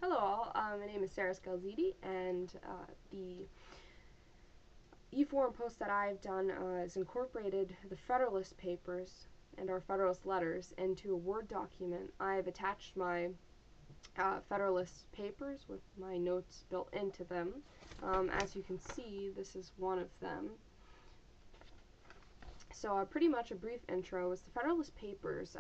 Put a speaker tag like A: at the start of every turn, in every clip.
A: Hello all, my name is Sarah Scalzitti, and the e-forum post that I've done has incorporated the Federalist papers and our Federalist letters into a Word document. I've attached my Federalist papers with my notes built into them. As you can see, this is one of them. So pretty much a brief intro is the Federalist Papers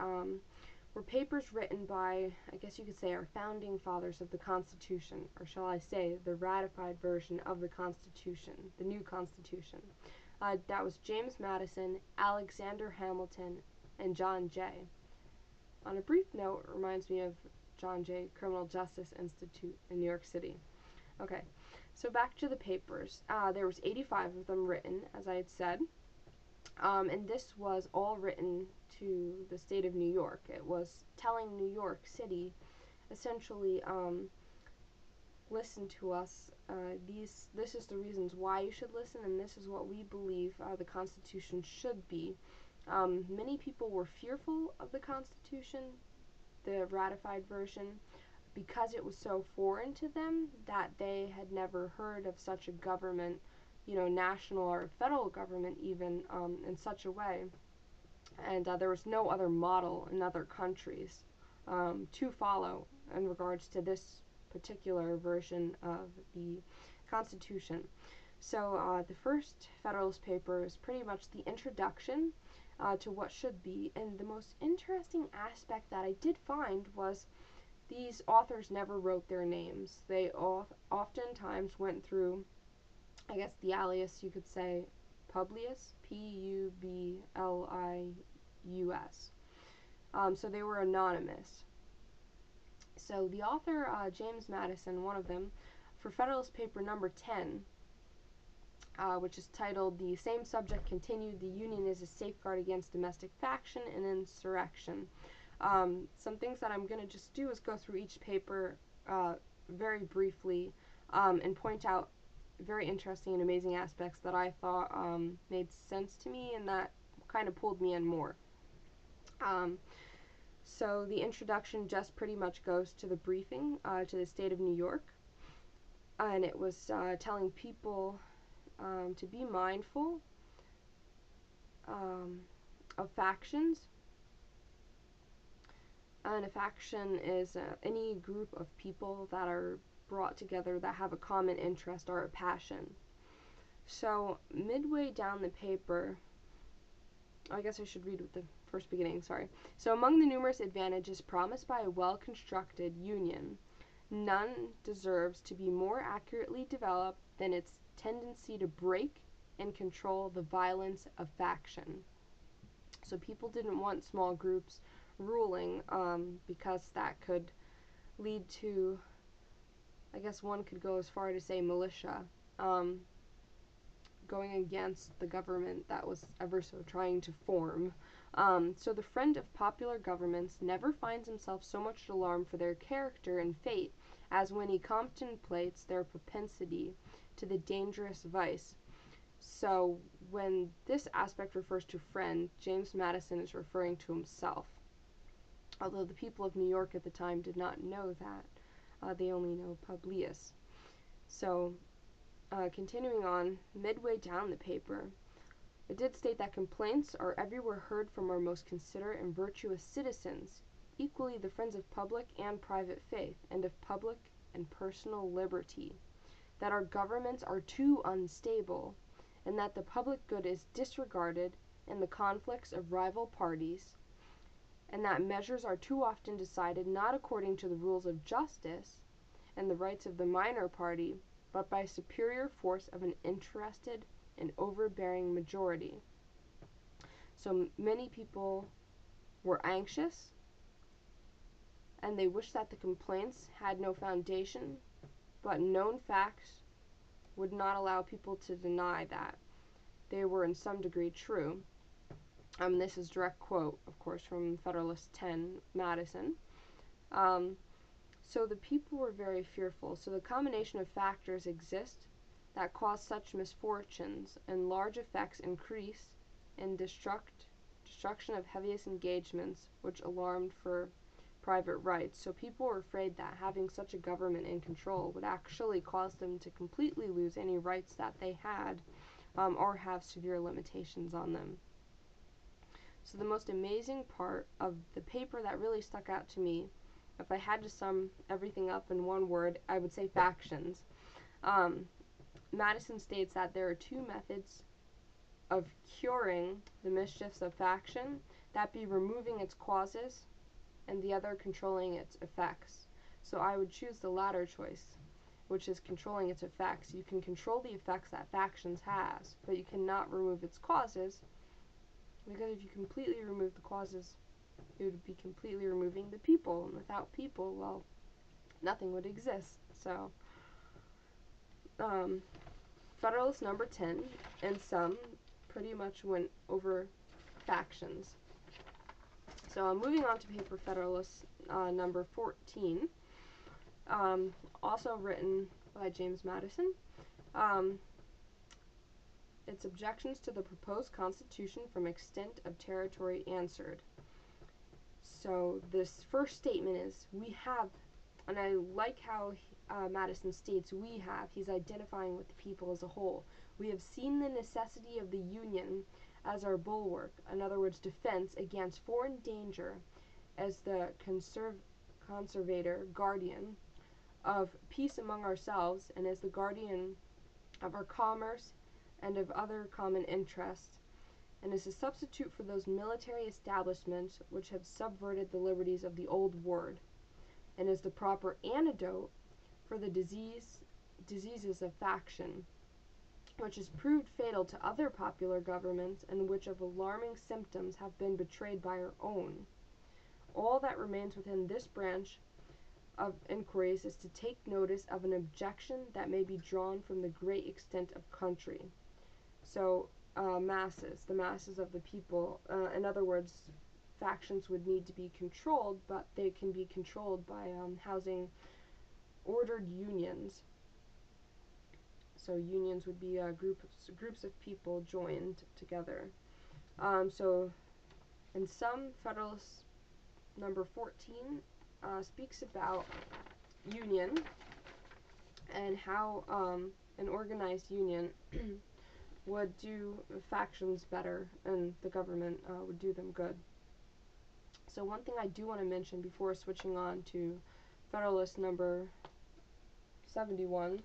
A: were papers written by, I guess you could say, our founding fathers of the Constitution, or shall I say, the ratified version of the Constitution, the new Constitution. That was James Madison, Alexander Hamilton, and John Jay. On a brief note, it reminds me of John Jay Criminal Justice Institute in New York City. Okay, so back to the papers. There was 85 of them written, as I had said. And this was all written to the state of New York. It was telling New York City, essentially, listen to us. This is the reasons why you should listen, and this is what we believe the Constitution should be. Many people were fearful of the Constitution, the ratified version, because it was so foreign to them that they had never heard of such a government, national or federal government even, in such a way. And there was no other model in other countries to follow in regards to this particular version of the Constitution. So the first Federalist paper is pretty much the introduction to what should be. And the most interesting aspect that I did find was these authors never wrote their names. They oftentimes went through, I guess, the alias, you could say, Publius, Publius. So they were anonymous. So the author, James Madison, one of them, for Federalist Paper number 10, which is titled, "The Same Subject Continued, the Union is a Safeguard Against Domestic Faction and Insurrection." Some things that I'm going to just do is go through each paper very briefly and point out very interesting and amazing aspects that I thought made sense to me and that kind of pulled me in more. So the introduction just pretty much goes to the briefing to the state of New York, and it was telling people to be mindful of factions. And a faction is any group of people that are brought together that have a common interest or a passion. So midway down the paper, I guess I should read with the first beginning, sorry. So among the numerous advantages promised by a well-constructed union, none deserves to be more accurately developed than its tendency to break and control the violence of faction. So people didn't want small groups ruling because that could lead to, I guess one could go as far to say, militia, going against the government that was ever so trying to form. So the friend of popular governments never finds himself so much alarmed for their character and fate as when he contemplates their propensity to the dangerous vice. So when this aspect refers to friend, James Madison is referring to himself. Although the people of New York at the time did not know that. They only know Publius. So continuing on, midway down the paper, it did state that complaints are everywhere heard from our most considerate and virtuous citizens, equally the friends of public and private faith, and of public and personal liberty, that our governments are too unstable, and that the public good is disregarded in the conflicts of rival parties, and that measures are too often decided not according to the rules of justice and the rights of the minor party, but by superior force of an interested and overbearing majority. So many people were anxious, and they wished that the complaints had no foundation, but known facts would not allow people to deny that they were in some degree true. This is direct quote, of course, from Federalist 10, Madison. So the people were very fearful. So the combination of factors exist that cause such misfortunes, and large effects increase in destruction of heaviest engagements, which alarmed for private rights. So people were afraid that having such a government in control would actually cause them to completely lose any rights that they had, or have severe limitations on them. So the most amazing part of the paper that really stuck out to me, if I had to sum everything up in one word, I would say factions. Madison states that there are two methods of curing the mischiefs of faction, that be removing its causes, and the other controlling its effects. So I would choose the latter choice, which is controlling its effects. You can control the effects that factions has, but you cannot remove its causes, because if you completely remove the causes, it would be completely removing the people, and without people, well, nothing would exist. So, Federalist number 10, and some pretty much went over factions. So moving on to paper Federalist number 14, also written by James Madison. Its objections to the proposed Constitution from extent of territory answered. So this first statement is, we have, and I like how Madison states we have, he's identifying with the people as a whole. We have seen the necessity of the Union as our bulwark, in other words, defense against foreign danger, as the conservator, guardian of peace among ourselves, and as the guardian of our commerce and of other common interests, and as a substitute for those military establishments which have subverted the liberties of the old world, and as the proper antidote for the diseases of faction, which has proved fatal to other popular governments, and which of alarming symptoms have been betrayed by our own. All that remains within this branch of inquiries is to take notice of an objection that may be drawn from the great extent of country. So, the masses of the people, in other words, factions would need to be controlled, but they can be controlled by housing ordered unions. So unions would be groups of people joined together. So in some, Federalist number 14 speaks about union and how an organized union would do factions better, and the government would do them good. So one thing I do want to mention before switching on to Federalist number 71,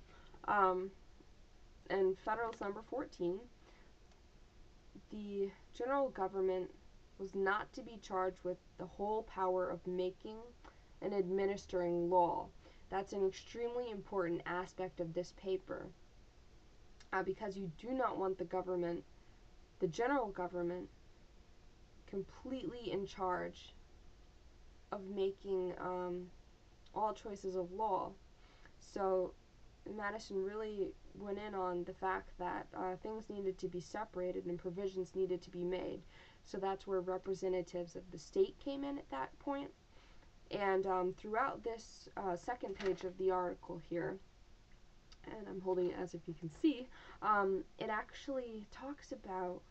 A: and Federalist number 14, the general government was not to be charged with the whole power of making and administering law. That's an extremely important aspect of this paper, because you do not want the government, the general government, completely in charge of making all choices of law. So Madison really went in on the fact that things needed to be separated and provisions needed to be made. So that's where representatives of the state came in at that point. And throughout this second page of the article here, and I'm holding it as if you can see, it actually talks about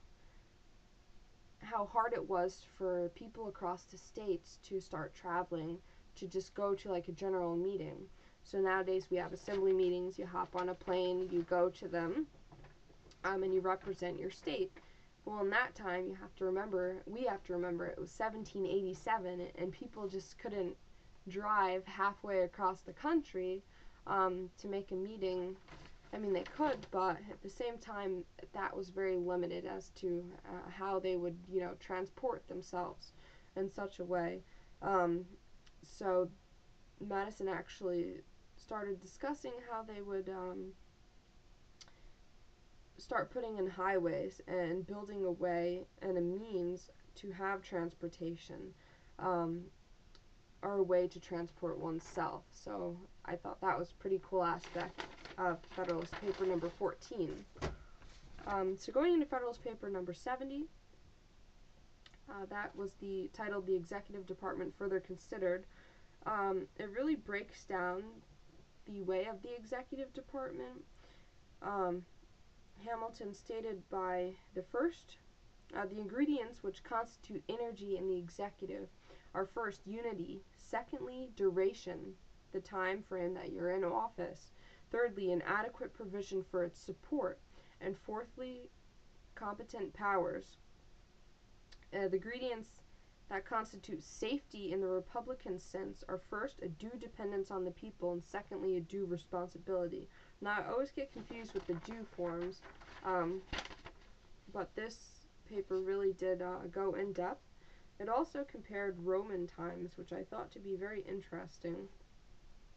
A: how hard it was for people across the states to start traveling, to just go to like a general meeting. So nowadays we have assembly meetings, you hop on a plane, you go to them, and you represent your state. Well, in that time, we have to remember, it was 1787, and people just couldn't drive halfway across the country to make a meeting. I mean, they could, but at the same time, that was very limited as to how they would, transport themselves in such a way. So Madison actually started discussing how they would start putting in highways and building a way and a means to have transportation, or a way to transport oneself. So I thought that was a pretty cool aspect of Federalist paper number 14. So going into Federalist paper number 70, that was titled The Executive Department Further Considered. It really breaks down the way of the executive department. Hamilton stated by the ingredients which constitute energy in the executive are first, unity; secondly, duration, the time frame that you're in office; thirdly, an adequate provision for its support; and fourthly, competent powers. The ingredients that constitute safety in the Republican sense are first, a due dependence on the people, and secondly, a due responsibility. Now, I always get confused with the due forms, but this paper really did go in depth. It also compared Roman times, which I thought to be very interesting,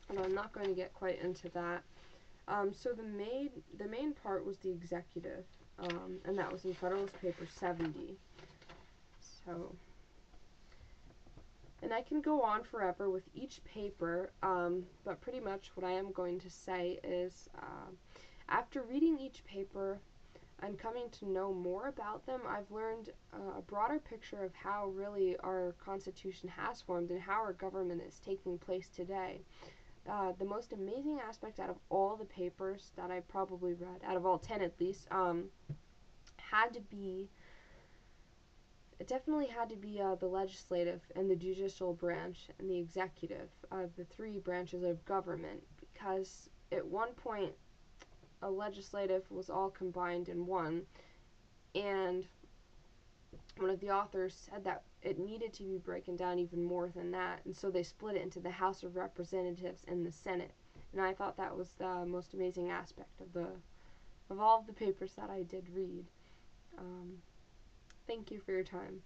A: and I'm not going to get quite into that. So the main part was the executive, and that was in Federalist Paper 70. So, and I can go on forever with each paper, but pretty much what I am going to say is, after reading each paper and coming to know more about them, I've learned a broader picture of how really our Constitution has formed and how our government is taking place today. The most amazing aspect out of all the papers that I probably read, out of all 10 at least, it definitely had to be the legislative and the judicial branch and the executive, the three branches of government, because at one point a legislative was all combined in one, and one of the authors said that it needed to be broken down even more than that, and so they split it into the House of Representatives and the Senate. And I thought that was the most amazing aspect of all of the papers that I did read. Thank you for your time.